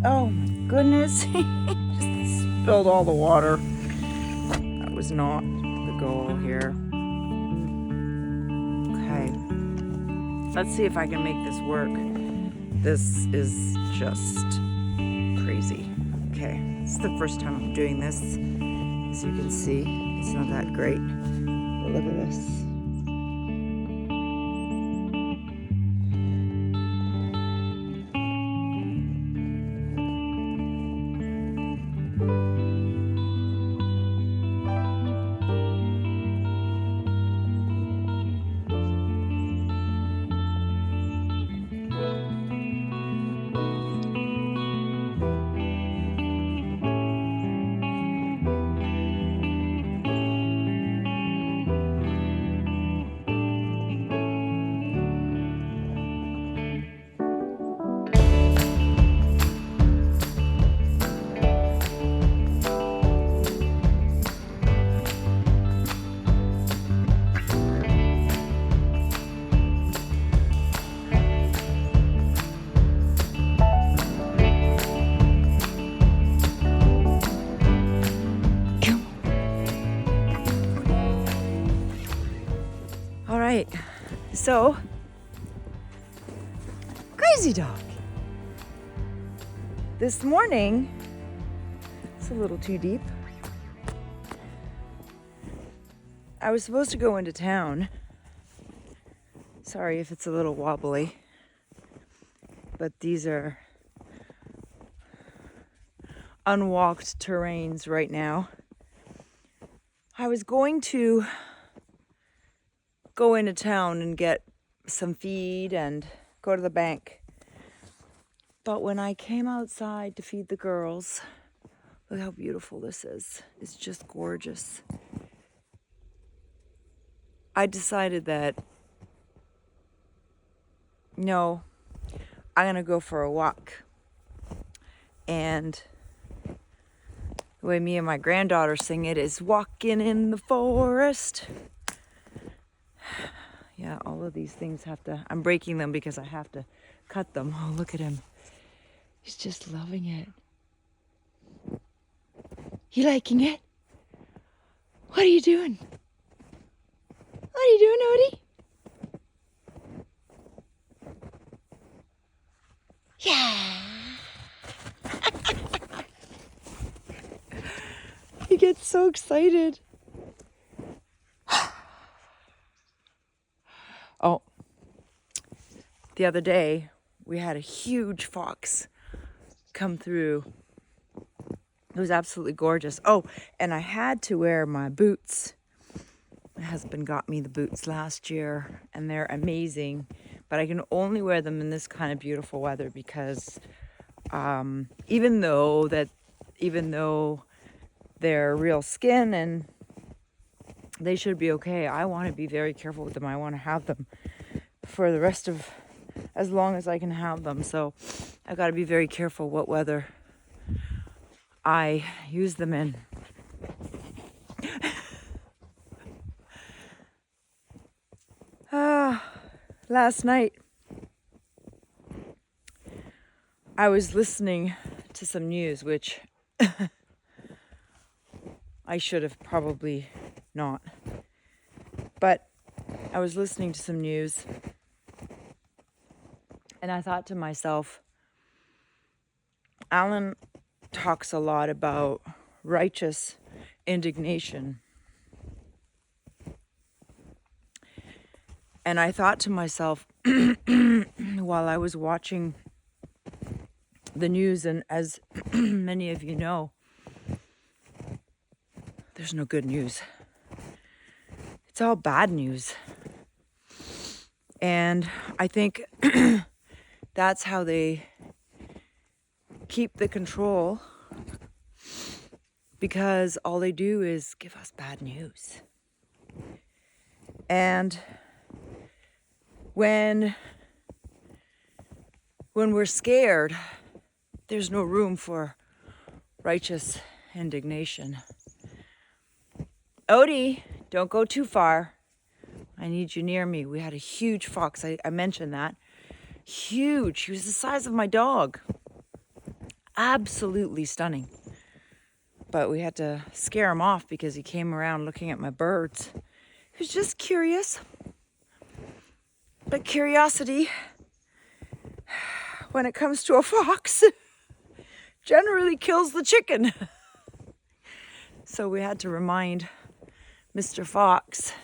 Oh my goodness. Just spilled all the water. That was not the goal here. Okay. Let's see if I can make this work. This is just crazy. Okay. It's the first time I'm doing this. As you can see, it's not that great. But look at this. All right, so crazy dog. This morning, it's a little too deep. I was supposed to go into town. Sorry if it's a little wobbly, but these are unwalked terrains right now. I was going to go into town and get some feed and go to the bank. But when I came outside to feed the girls, look how beautiful this is. It's just gorgeous. I decided that, no, I'm gonna go for a walk. And the way me and my granddaughter sing it is walking in the forest. Yeah, all of these things I'm breaking them because I have to cut them. Oh, look at him. He's just loving it. You liking it? What are you doing? What are you doing, Odie? Yeah. He gets so excited. Oh, the other day we had a huge fox come through. It was absolutely gorgeous. Oh, and I had to wear my boots. My husband got me the boots last year and they're amazing, but I can only wear them in this kind of beautiful weather because even though they're real skin and they should be okay, I want to be very careful with them. I want to have them for the rest of as long as I can have them. So I got to be very careful what weather I use them in. Last night I was listening to some news, which I should have probably not. But I was listening to some news and I thought to myself, Alan talks a lot about righteous indignation. And I thought to myself, while I was watching the news, and as many of you know, there's no good news. It's all bad news. And I think that's how they keep the control, because all they do is give us bad news. And when we're scared, there's no room for righteous indignation. Odie, don't go too far. I need you near me. We had a huge fox. I mentioned that. Huge. He was the size of my dog. Absolutely stunning. But we had to scare him off because he came around looking at my birds. He was just curious. But curiosity, when it comes to a fox, generally kills the chicken. So we had to remind Mr. Fox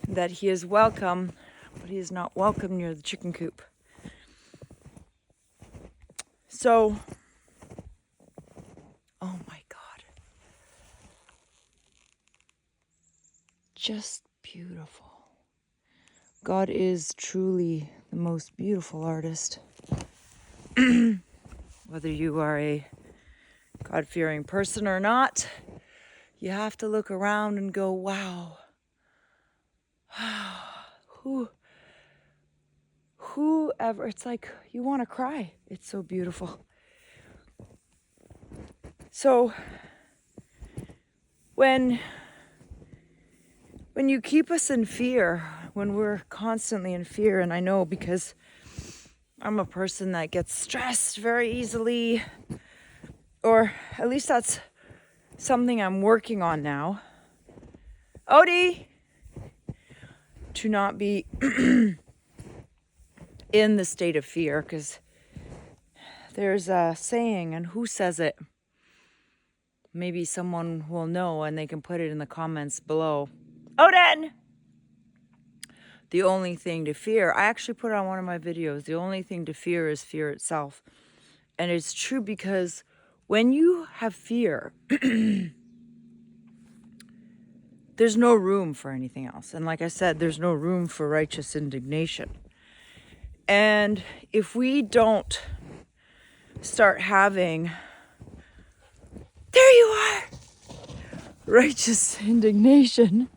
that he is welcome, but he is not welcome near the chicken coop. So, oh my God. Just beautiful. God is truly the most beautiful artist. Whether you are a God-fearing person or not, you have to look around and go, wow. Whoever, it's like you want to cry. It's so beautiful. So when you keep us in fear, when we're constantly in fear, and I know because I'm a person that gets stressed very easily, or at least that's something I'm working on now. Odie! To not be in the state of fear, because there's a saying, and who says it? Maybe someone will know and they can put it in the comments below. Odin! The only thing to fear, I actually put it on one of my videos, the only thing to fear is fear itself. And it's true because when you have fear, there's no room for anything else. And like I said, there's no room for righteous indignation. And if we don't start having, there you are, righteous indignation,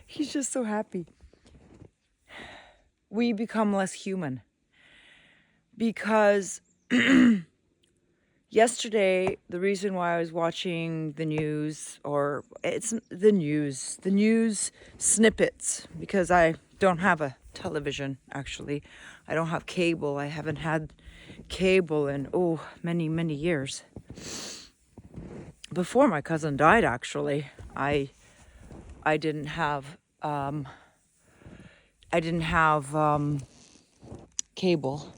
he's just so happy, we become less human. Because yesterday, the reason why I was watching the news, or it's the news snippets, because I don't have a television, actually. I don't have cable. I haven't had cable in, many, many years. Before my cousin died, actually, I didn't have cable.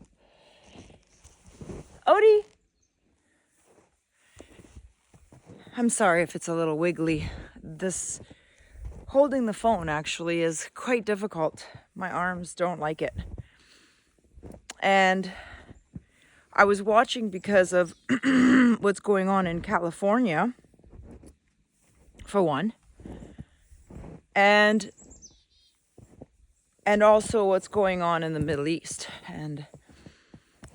Odie! I'm sorry if it's a little wiggly. This holding the phone actually is quite difficult. My arms don't like it. And I was watching because of what's going on in California, for one. And also what's going on in the Middle East. And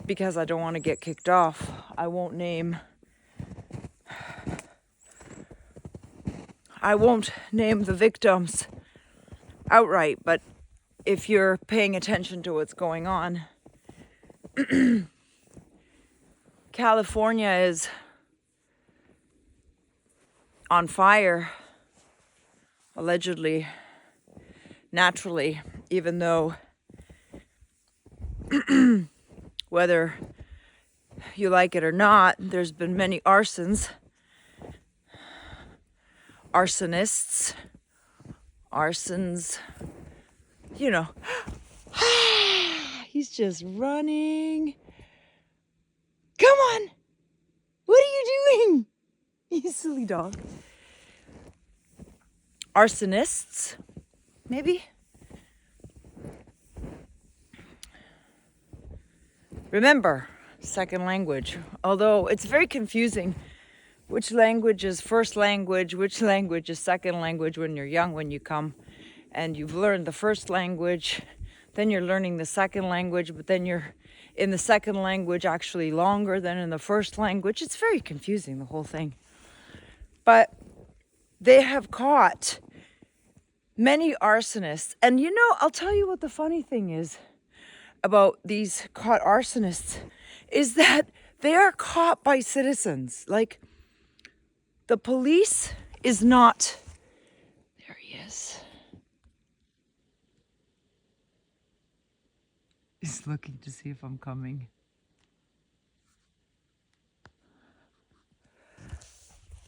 because I don't want to get kicked off, I won't name the victims outright, but if you're paying attention to what's going on, California is on fire, allegedly, naturally, even though whether you like it or not, there's been many arsonists, you know. He's just running. Come on. What are you doing? You silly dog. Arsonists, maybe? Remember, second language. Although it's very confusing. Which language is first language? Which language is second language when you're young, when you come and you've learned the first language, then you're learning the second language, but then you're in the second language actually longer than in the first language. It's very confusing, the whole thing. But they have caught many arsonists. And you know, I'll tell you what the funny thing is about these caught arsonists is that they are caught by citizens. Like, the police is not... There he is. He's looking to see if I'm coming.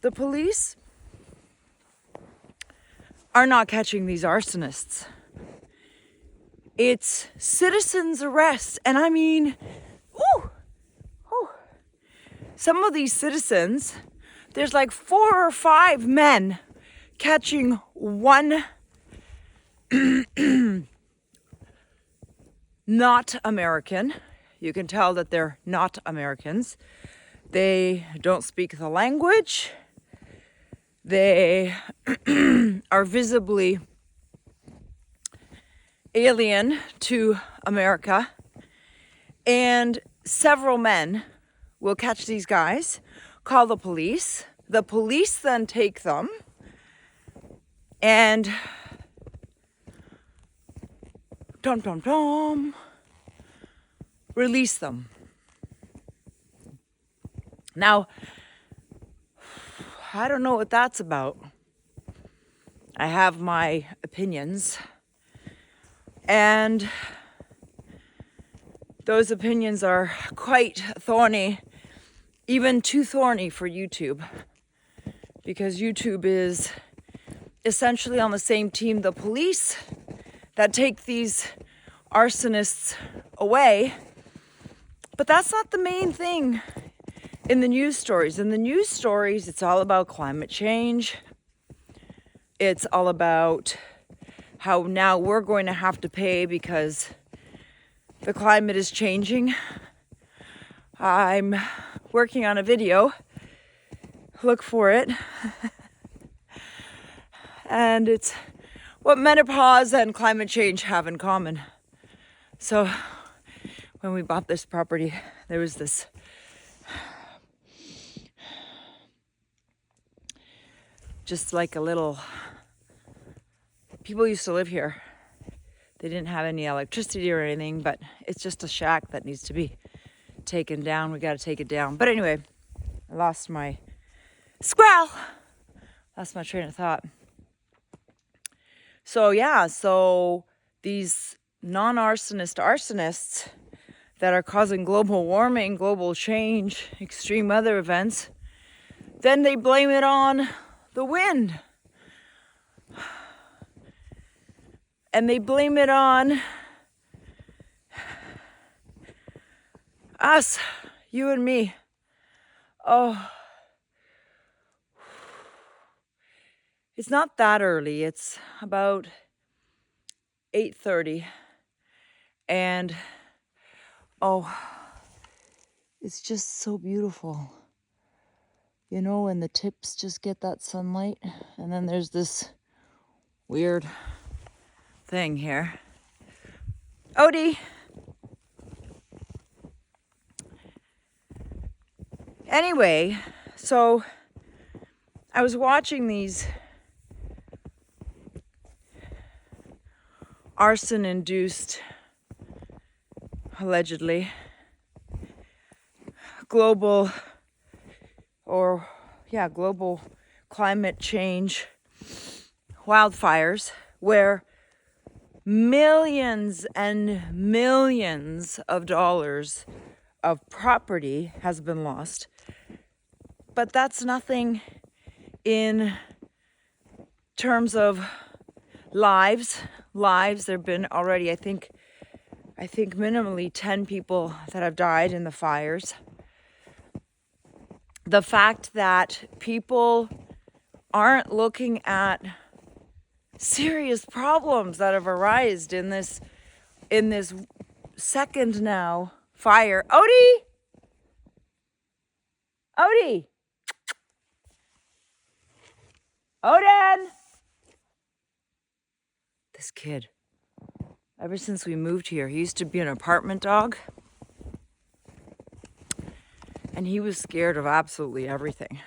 the police are not catching these arsonists. It's citizens' arrests. And I mean, some of these citizens, there's like 4 or 5 men catching one not American. You can tell that they're not Americans. They don't speak the language. They are visibly alien to America. And several men will catch these guys, call the police. The police then take them and release them. Now, I don't know what that's about. I have my opinions. And those opinions are quite thorny, even too thorny for YouTube. Because YouTube is essentially on the same team, the police that take these arsonists away. But that's not the main thing in the news stories. In the news stories, it's all about climate change. It's all about how now we're going to have to pay because the climate is changing. I'm working on a video. Look for it. And it's what menopause and climate change have in common. So when we bought this property, there was this just like a little, people used to live here. They didn't have any electricity or anything, but it's just a shack that needs to be taken down. We got to take it down. But anyway, I lost my train of thought. So yeah, so these arsonists that are causing global warming, global change, extreme weather events, then they blame it on the wind. And they blame it on us, you and me. Oh, it's not that early. It's about 8:30. And it's just so beautiful. You know, when the tips just get that sunlight, and then there's this weird thing here. Odie! Anyway, so I was watching these arson-induced, allegedly, global climate change wildfires where millions and millions of dollars of property has been lost. But that's nothing in terms of lives. There have been already, I think minimally 10 people that have died in the fires. The fact that people aren't looking at serious problems that have arisen in this second now fire. Odie! Odin! This kid, ever since we moved here, he used to be an apartment dog. And he was scared of absolutely everything.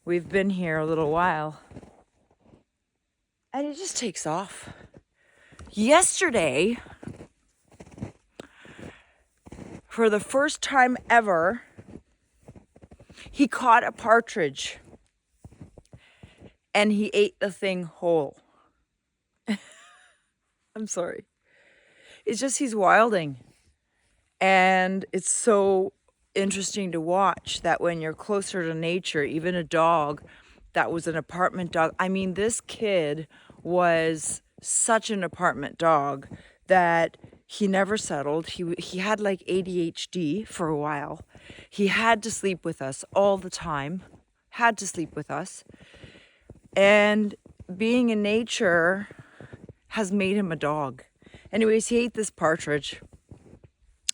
We've been here a little while. And he just takes off. Yesterday, for the first time ever, he caught a partridge. And he ate the thing whole. I'm sorry. It's just he's wilding. And it's so interesting to watch that when you're closer to nature, even a dog that was an apartment dog. I mean, this kid was such an apartment dog that he never settled. He had like ADHD for a while. He had to sleep with us all the time. Had to sleep with us. And being in nature has made him a dog. Anyways, he ate this partridge.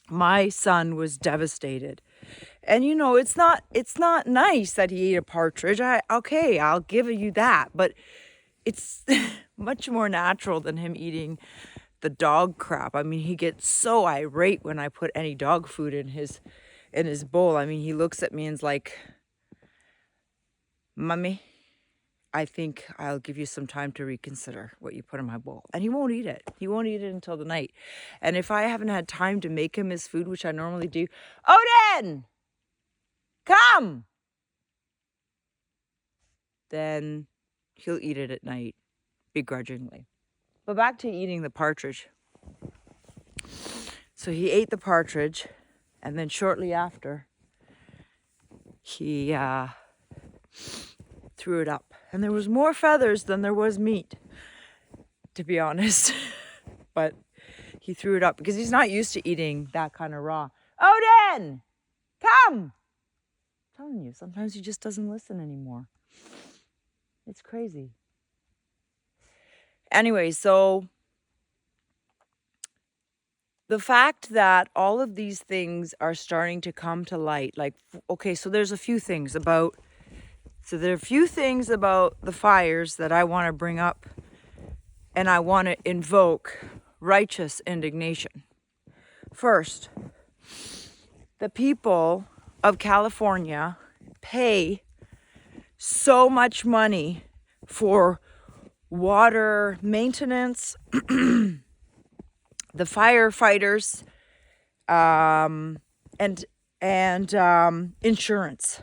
My son was devastated. And it's not nice that he ate a partridge. Okay, I'll give you that, but it's much more natural than him eating the dog crap. I mean, he gets so irate when I put any dog food in his bowl. I mean, he looks at me and's like, "Mummy, I think I'll give you some time to reconsider what you put in my bowl." And he won't eat it. He won't eat it until the night. And if I haven't had time to make him his food, which I normally do, Odin, come! Then he'll eat it at night, begrudgingly. But back to eating the partridge. So he ate the partridge, and then shortly after, he threw it up. And there was more feathers than there was meat, to be honest. But he threw it up because he's not used to eating that kind of raw. Odin, come! I'm telling you, sometimes he just doesn't listen anymore. It's crazy. Anyway, so the fact that all of these things are starting to come to light, like, okay, so there are a few things about the fires that I want to bring up, and I want to invoke righteous indignation. First, the people of California pay so much money for water maintenance, the firefighters, and insurance.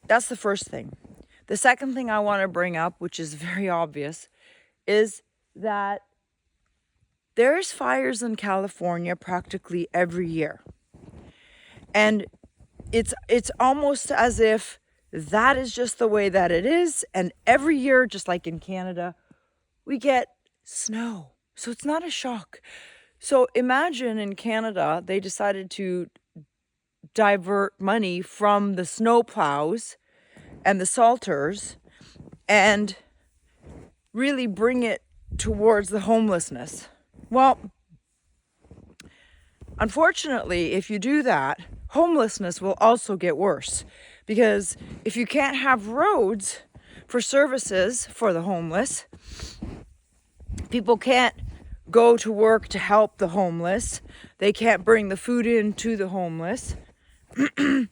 That's the first thing. The second thing I want to bring up, which is very obvious, is that there's fires in California practically every year. And it's almost as if that is just the way that it is. And every year, just like in Canada, we get snow. So it's not a shock. So imagine in Canada, they decided to divert money from the snow plows and the salters and really bring it towards the homelessness. Well, unfortunately, if you do that, homelessness will also get worse, because if you can't have roads for services for the homeless, people can't go to work to help the homeless, they can't bring the food in to the homeless, then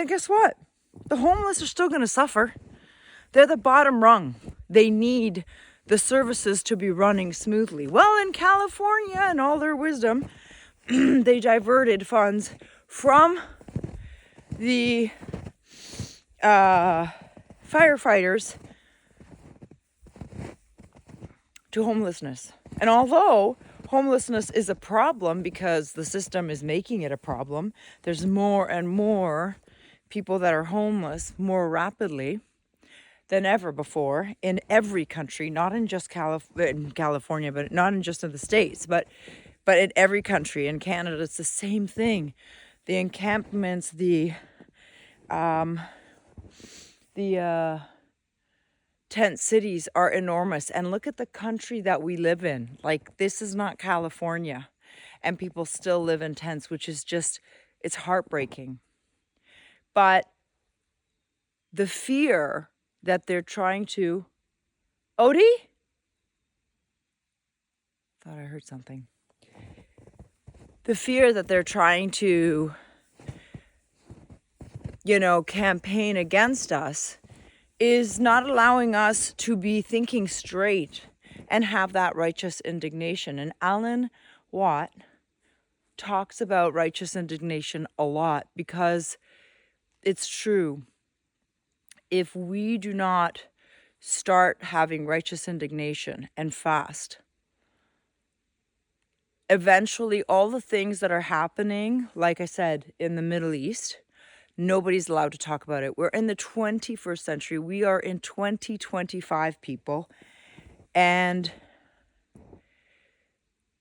guess what? The homeless are still going to suffer. They're the bottom rung. They need the services to be running smoothly. Well, in California, in all their wisdom, they diverted funds from the firefighters to homelessness. And although homelessness is a problem because the system is making it a problem, there's more and more people that are homeless more rapidly than ever before in every country, not in just in California, but not in just in the States, but in every country. In Canada, it's the same thing. The encampments, the tent cities are enormous. And look at the country that we live in. Like, this is not California. And people still live in tents, which is just, it's heartbreaking. But the fear that they're trying to... Odie? Thought I heard something. The fear that they're trying to, campaign against us is not allowing us to be thinking straight and have that righteous indignation. And Alan Watt talks about righteous indignation a lot because it's true. If we do not start having righteous indignation and fast, Eventually, all the things that are happening, like I said, in the Middle East, nobody's allowed to talk about it. We're in the 21st century. We are in 2025, people. And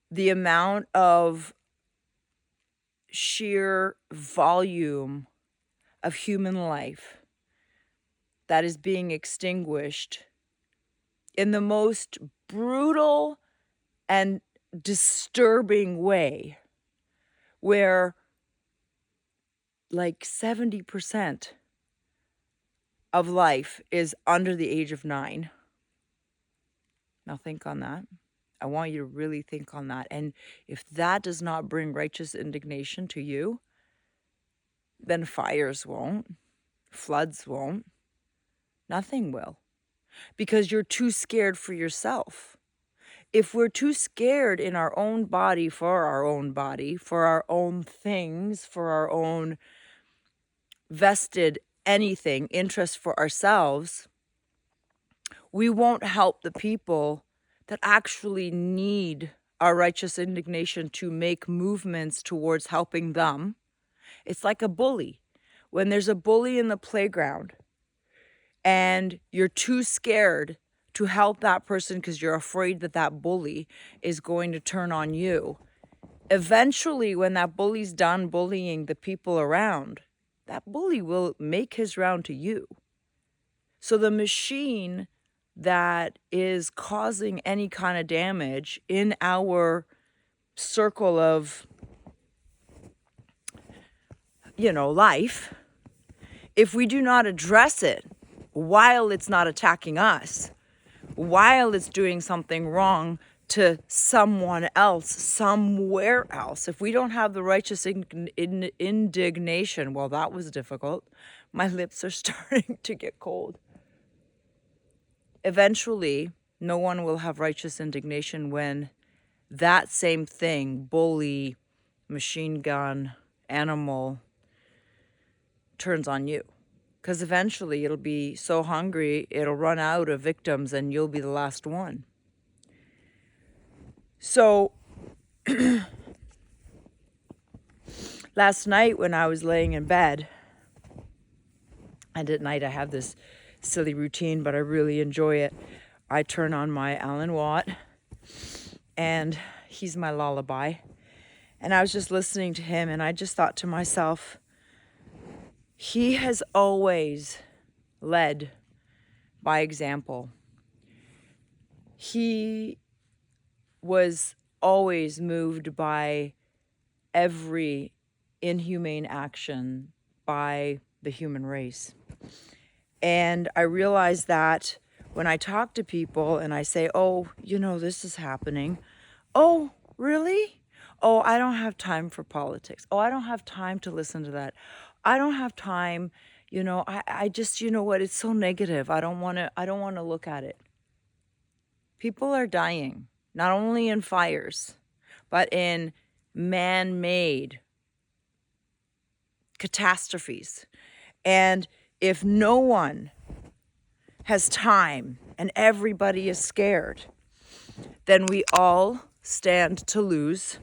the amount of sheer volume of human life that is being extinguished in the most brutal and disturbing way, where like 70% of life is under the age of 9. Now think on that. I want you to really think on that. And if that does not bring righteous indignation to you, then fires won't, floods won't, nothing will. Because you're too scared for yourself. If we're too scared in our own body, for our own things, for our own vested anything, interest for ourselves, we won't help the people that actually need our righteous indignation to make movements towards helping them. It's like a bully. When there's a bully in the playground and you're too scared to help that person because you're afraid that that bully is going to turn on you, eventually when that bully's done bullying the people around, that bully will make his round to you. So the machine that is causing any kind of damage in our circle of, life, if we do not address it while it's not attacking us, while it's doing something wrong to someone else, somewhere else, if we don't have the righteous indignation, well, that was difficult. My lips are starting to get cold. Eventually, no one will have righteous indignation when that same thing, bully, machine gun, animal, turns on you. Because eventually it'll be so hungry, it'll run out of victims and you'll be the last one. So, last night when I was laying in bed, and at night I have this silly routine, but I really enjoy it. I turn on my Alan Watt, and he's my lullaby. And I was just listening to him, and I just thought to myself, he has always led by example. He was always moved by every inhumane action by the human race. And I realized that when I talk to people and I say, oh, this is happening. Oh, really? Oh, I don't have time for politics. Oh, I don't have time to listen to that. I don't have time. I just, what? It's so negative. I don't want to look at it. People are dying, not only in fires, but in man-made catastrophes. And if no one has time and everybody is scared, then we all stand to lose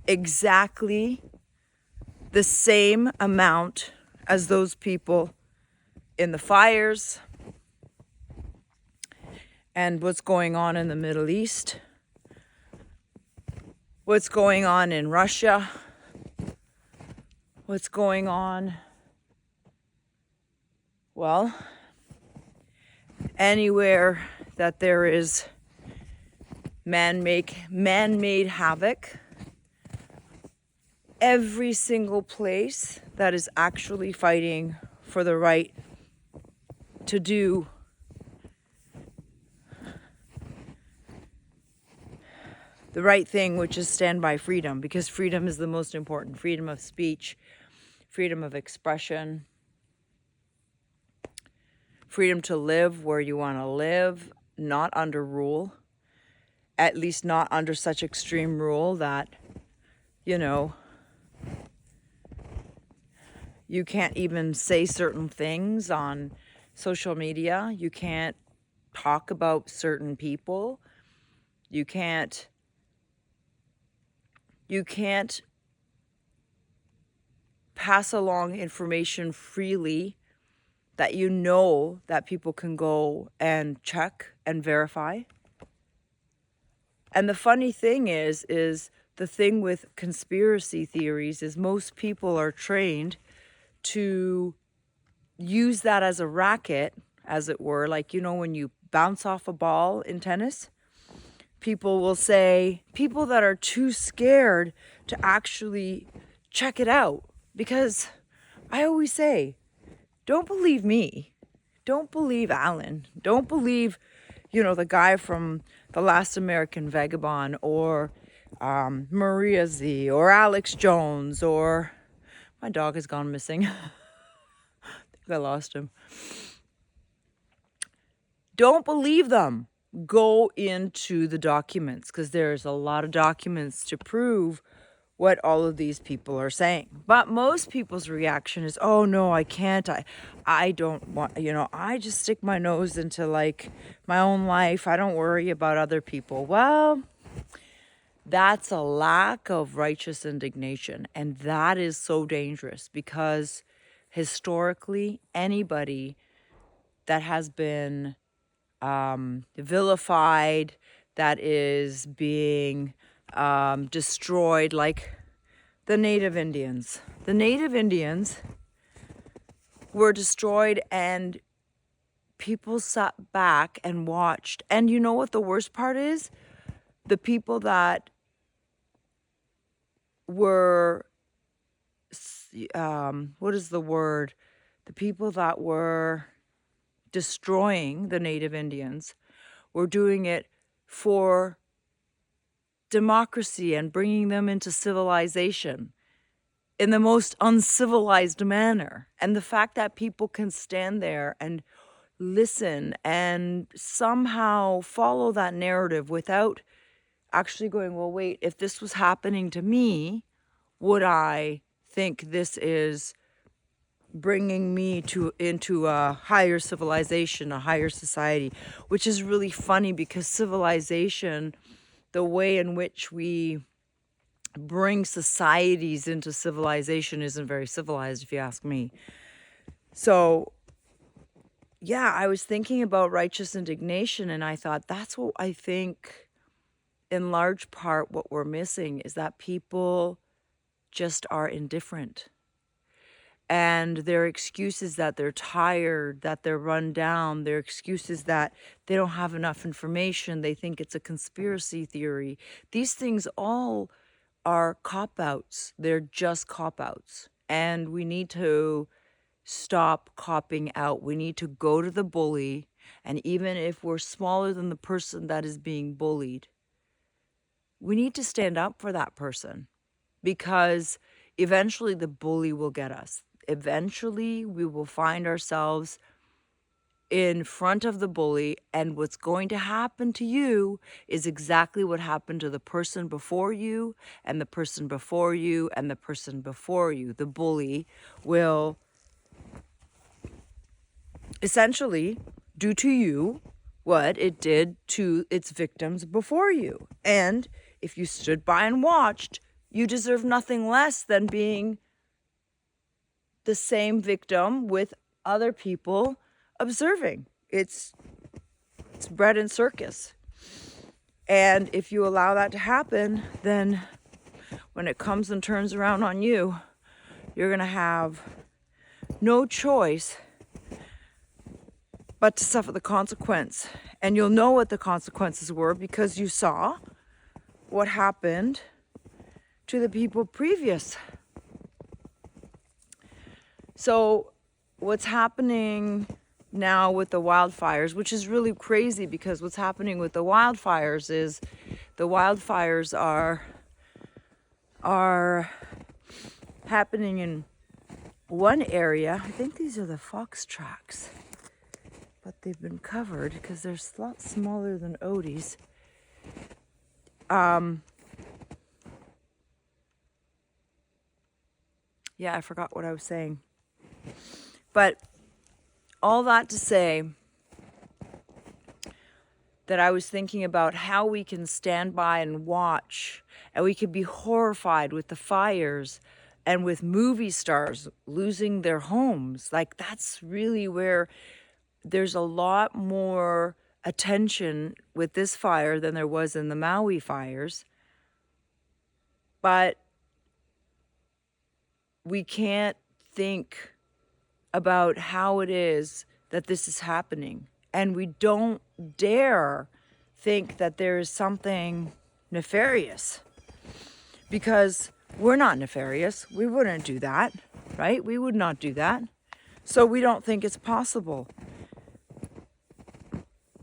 exactly the same amount as those people in the fires and what's going on in the Middle East, what's going on in Russia, what's going on, well, anywhere that there is man-made havoc, every single place that is actually fighting for the right to do the right thing, which is stand by freedom, because freedom is the most important. Freedom of speech, freedom of expression, freedom to live where you want to live, not under rule, at least not under such extreme rule that, you can't even say certain things on social media. You can't talk about certain people. You can't You can't pass along information freely that you know that people can go and check and verify. And the funny thing is the thing with conspiracy theories is most people are trained to use that as a racket, as it were. Like, you know, when you bounce off a ball in tennis, people will say, people that are too scared to actually check it out. Because I always say, don't believe me. Don't believe Alan. Don't believe, you know, the guy from The Last American Vagabond, or Maria Z, or Alex Jones, or my dog has gone missing. I think I lost him. Don't believe them. Go into the documents, because there's a lot of documents to prove what all of these people are saying. But most people's reaction is, oh no, I can't. I don't want, you know, I just stick my nose into like my own life. I don't worry about other people. Well, that's a lack of righteous indignation. And that is so dangerous, because historically, anybody that has been vilified, that is being destroyed, like the Native Indians. The Native Indians were destroyed, and people sat back and watched. And you know what the worst part is? The people that were, what is the word? The people that were destroying the Native Indians were doing it for democracy and bringing them into civilization in the most uncivilized manner. And the fact that people can stand there and listen and somehow follow that narrative without actually going, well, wait, if this was happening to me, would I think this is bringing me into a higher civilization, a higher society? Which is really funny, because civilization, the way in which we bring societies into civilization, isn't very civilized, if you ask me. So yeah, I was thinking about righteous indignation, and I thought that's what I think in large part what we're missing is that people just are indifferent. And their excuses that they're tired, that they're run down, their excuses that they don't have enough information, they think it's a conspiracy theory. These things all are cop-outs. They're just cop-outs. And we need to stop copping out. We need to go to the bully. And even if we're smaller than the person that is being bullied, we need to stand up for that person, because eventually the bully will get us. Eventually we will find ourselves in front of the bully, and what's going to happen to you is exactly what happened to the person before you, and the person before you, and the person before you. The bully will essentially do to you what it did to its victims before you. And if you stood by and watched, you deserve nothing less than being the same victim with other people observing. It's bread and circus. And if you allow that to happen, then when it comes and turns around on you, you're going to have no choice but to suffer the consequence. And you'll know what the consequences were, because you saw what happened to the people previous. So what's happening now with the wildfires, which is really crazy, because what's happening with the wildfires is the wildfires are happening in one area. I think these are the fox tracks, but they've been covered because they're a lot smaller than Odie's. Yeah, I forgot what I was saying. But all that to say, that I was thinking about how we can stand by and watch, and we could be horrified with the fires and with movie stars losing their homes. Like, that's really where there's a lot more attention with this fire than there was in the Maui fires. But we can't think about how it is that this is happening. And we don't dare think that there is something nefarious, because we're not nefarious. We wouldn't do that, right? We would not do that. So we don't think it's possible.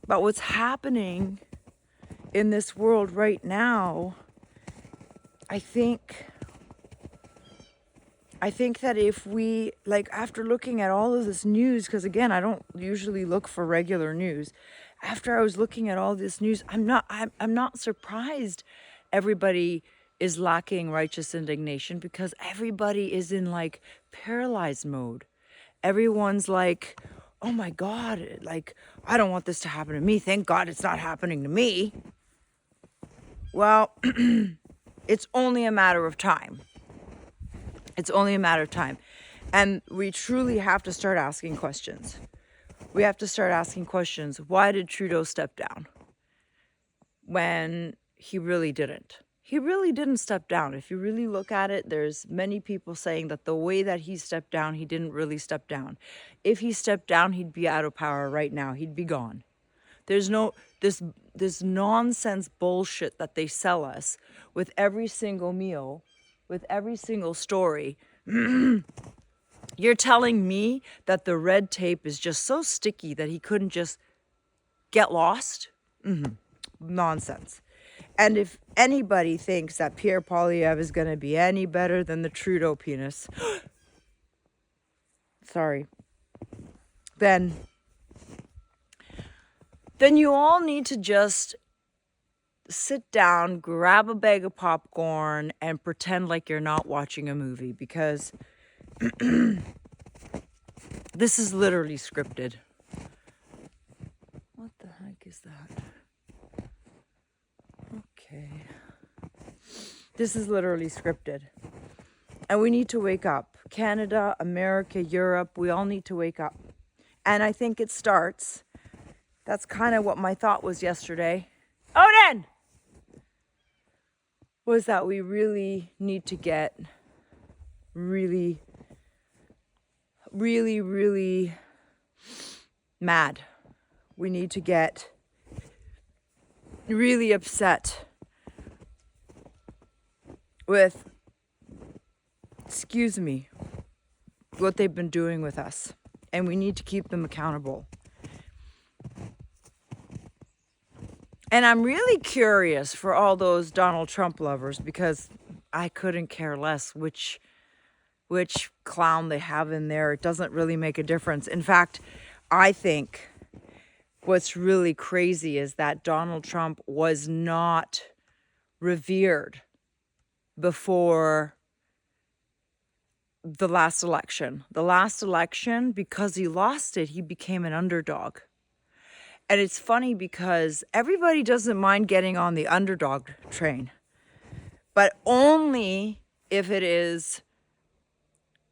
But what's happening in this world right now, I think that if we, like, after looking at all of this news, because again, I don't usually look for regular news. After I was looking at all this news, I'm not surprised everybody is lacking righteous indignation, because everybody is in like paralyzed mode. Everyone's like, oh my God, like, I don't want this to happen to me. Thank God it's not happening to me. Well, it's only a matter of time. It's only a matter of time. And we truly have to start asking questions. We have to start asking questions. Why did Trudeau step down when he really didn't? He really didn't step down. If you really look at it, there's many people saying that the way that he stepped down, he didn't really step down. If he stepped down, he'd be out of power right now. He'd be gone. There's no, this nonsense bullshit that they sell us with every single meal, with every single story. You're telling me that the red tape is just so sticky that he couldn't just get lost? Nonsense. And if anybody thinks that Pierre Poilievre is going to be any better than the Trudeau penis, sorry, then you all need to just sit down, grab a bag of popcorn, and pretend like you're not watching a movie, because this is literally scripted. What the heck is that? Okay. This is literally scripted. And we need to wake up. Canada, America, Europe, we all need to wake up. And I think it starts. That's kind of what my thought was yesterday. Odin! Was that we really need to get really mad. We need to get really upset with, excuse me, what they've been doing with us. And we need to keep them accountable. And I'm really curious for all those Donald Trump lovers, because I couldn't care less which clown they have in there. It doesn't really make a difference. In fact, I think what's really crazy is that Donald Trump was not revered before the last election. The last election, because he lost it, he became an underdog. And it's funny because everybody doesn't mind getting on the underdog train, but only if it is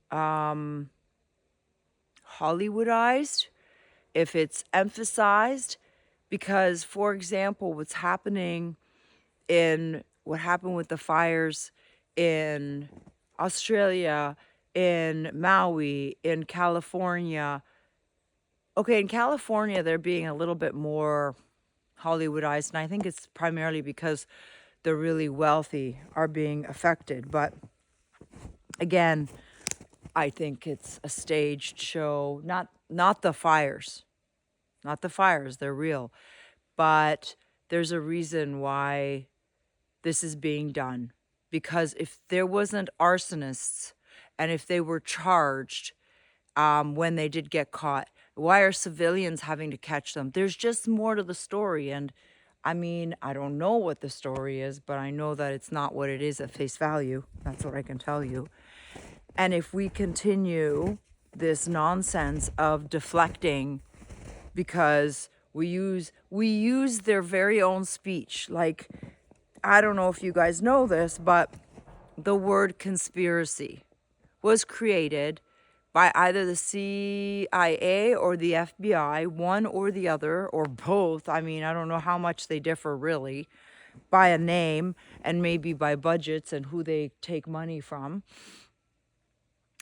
Hollywoodized, if it's emphasized. Because, for example, what happened with the fires in Australia, in Maui, in California. Okay, in California, they're being a little bit more Hollywoodized, and I think it's primarily because the really wealthy are being affected. But again, I think it's a staged show, not the fires. Not the fires, they're real. But there's a reason why this is being done. Because if there wasn't arsonists, and if they were charged when they did get caught, why are civilians having to catch them? There's just more to the story. And I mean, I don't know what the story is, but I know that it's not what it is at face value. That's what I can tell you. And if we continue this nonsense of deflecting because We use their very own speech. Like, I don't know if you guys know this, but the word conspiracy was created by either the CIA or the FBI, one or the other, or both. I mean, I don't know how much they differ really, by a name and maybe by budgets and who they take money from.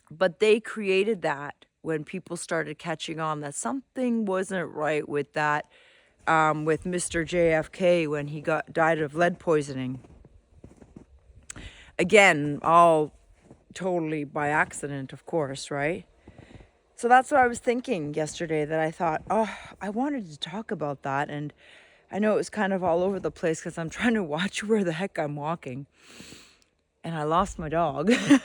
But they created that when people started catching on that something wasn't right with that, with Mr. JFK when he died of lead poisoning. Again, all totally by accident, of course, right? So that's what I was thinking yesterday, that I thought, oh, I wanted to talk about that. And I know it was kind of all over the place because I'm trying to watch where the heck I'm walking. And I lost my dog. I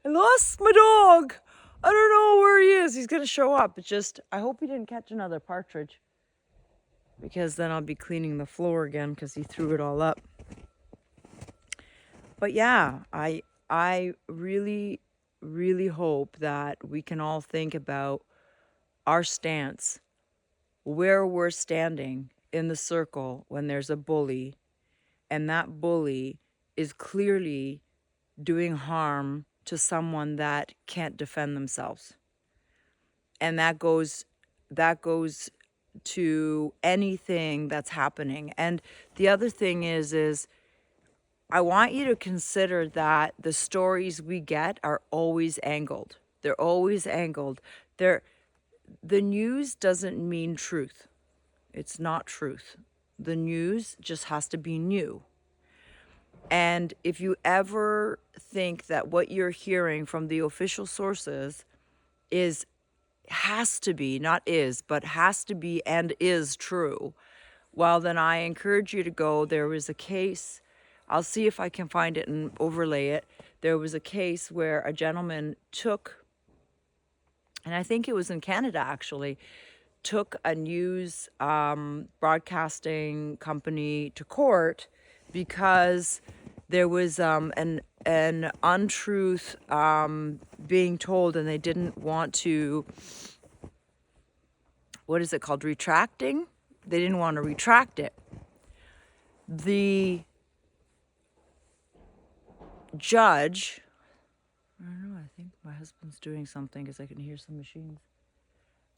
lost my dog. I don't know where he is. He's going to show up. It's just, I hope he didn't catch another partridge, because then I'll be cleaning the floor again because he threw it all up. But yeah, I really, really hope that we can all think about our stance, where we're standing in the circle when there's a bully, and that bully is clearly doing harm to someone that can't defend themselves. And that goes to anything that's happening. And the other thing is I want you to consider that the stories we get are always angled. They're always angled. The news doesn't mean truth. It's not truth. The news just has to be new. And if you ever think that what you're hearing from the official sources has to be, not is, but has to be and is true, well, then I encourage you to go. There was a case, I'll see if I can find it and overlay it. There was a case where a gentleman took, and I think it was in Canada actually, took a news broadcasting company to court because there was an untruth being told, and they didn't want to, what is it called, retracting? They didn't want to retract it. The judge, I don't know, I think my husband's doing something because I can hear some machines.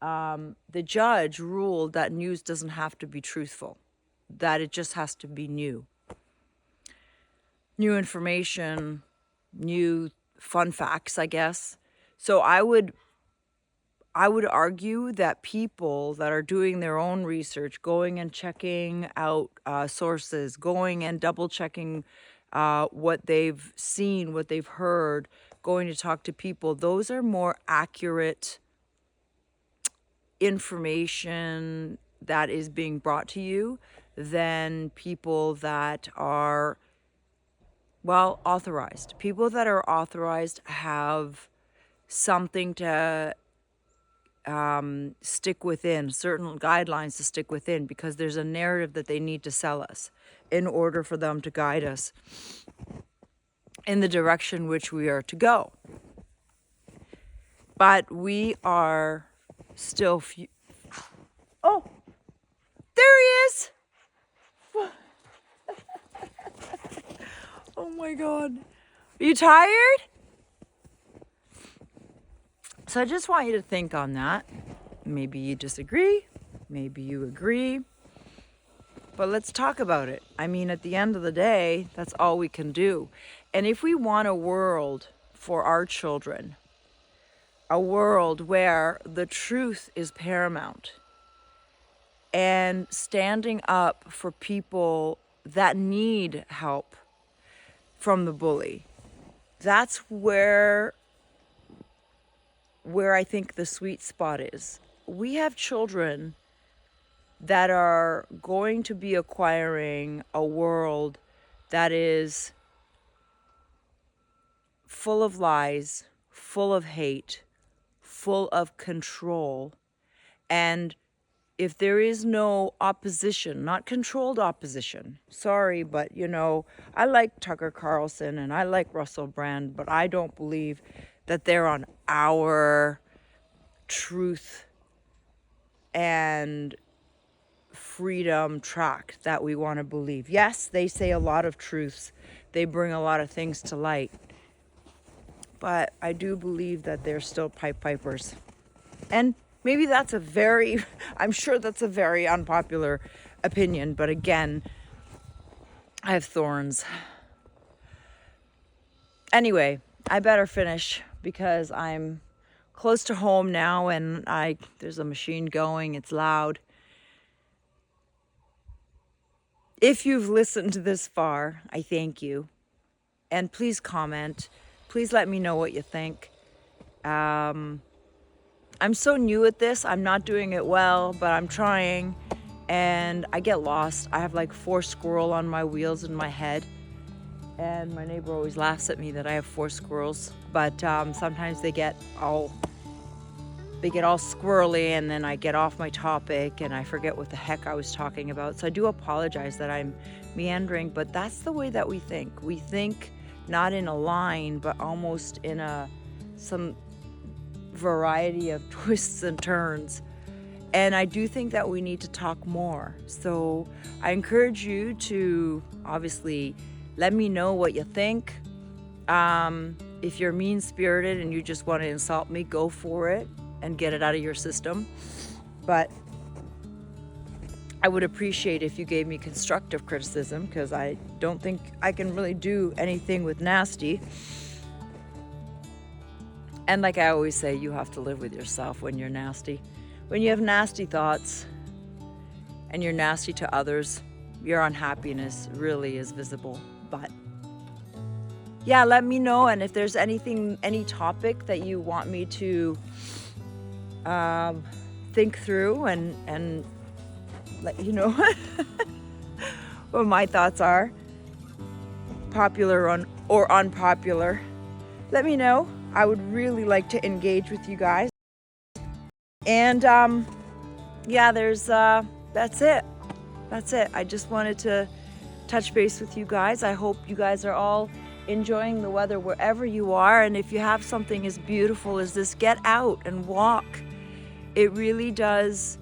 The judge ruled that news doesn't have to be truthful, that it just has to be new. New information, new fun facts, I guess. So I would argue that people that are doing their own research, going and checking out sources, going and double checking what they've seen, what they've heard, going to talk to people, those are more accurate information that is being brought to you than people that are, well, authorized. People that are authorized have something to stick within, certain guidelines to stick within, because there's a narrative that they need to sell us in order for them to guide us in the direction which we are to go. But we are still oh, there he is. Oh my God. Are you tired? So I just want you to think on that. Maybe you disagree, maybe you agree, but let's talk about it. I mean, at the end of the day, that's all we can do. And if we want a world for our children, a world where the truth is paramount, and standing up for people that need help from the bully, that's where I think the sweet spot is. We have children that are going to be acquiring a world that is full of lies, full of hate, full of control. And if there is no opposition, not controlled opposition, sorry, but I like Tucker Carlson and I like Russell Brand, but I don't believe that they're on our truth and freedom track that we want to believe. Yes, they say a lot of truths. They bring a lot of things to light. But I do believe that they're still pipe pipers. And maybe that's I'm sure that's a very unpopular opinion. But again, I have thorns. Anyway, I better finish because I'm close to home now and there's a machine going. It's loud. If you've listened this far, I thank you. And please comment. Please let me know what you think. I'm so new at this. I'm not doing it well, but I'm trying. And I get lost. I have like 4 squirrel on my wheels in my head. And my neighbor always laughs at me that I have 4 squirrels. But sometimes they get all squirrely, and then I get off my topic and I forget what the heck I was talking about. So I do apologize that I'm meandering, but that's the way that we think. We think not in a line, but almost in some variety of twists and turns. And I do think that we need to talk more. So I encourage you to obviously let me know what you think. If you're mean-spirited and you just want to insult me, go for it and get it out of your system. But I would appreciate if you gave me constructive criticism, because I don't think I can really do anything with nasty. And like I always say, you have to live with yourself when you're nasty. When you have nasty thoughts and you're nasty to others, your unhappiness really is visible. But yeah, let me know. And if there's any topic that you want me to think through and let you know what my thoughts are, popular or unpopular, let me know. I would really like to engage with you guys. And yeah, that's it. I just wanted to touch base with you guys. I hope you guys are all enjoying the weather wherever you are. And if you have something as beautiful as this, get out and walk. It really does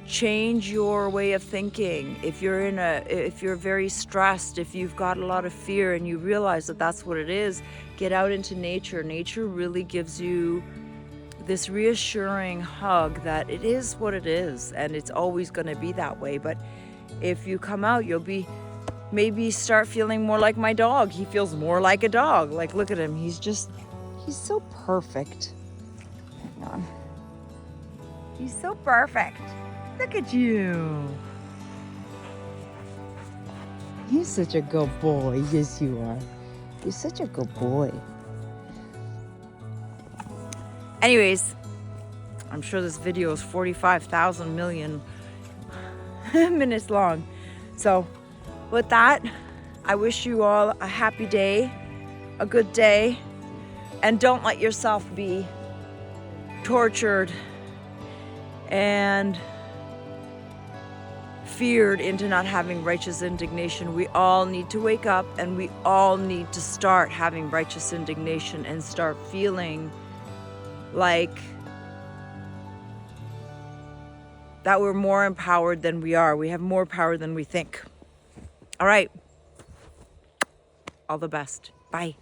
change your way of thinking. If you're very stressed, if you've got a lot of fear and you realize that that's what it is, get out into nature. Nature really gives you this reassuring hug that it is what it is and it's always going to be that way. But if you come out, you'll maybe start feeling more like my dog. He feels more like a dog. Like, look at him. He's so perfect. Hang on. He's so perfect. Look at you. You're such a good boy. Yes, you are. You're such a good boy. Anyways, I'm sure this video is 45,000 million minutes long. So with that, I wish you all a happy day, a good day, and don't let yourself be tortured and feared into not having righteous indignation. We all need to wake up and we all need to start having righteous indignation and start feeling like that we're more empowered than we are. We have more power than we think. All right. All the best. Bye.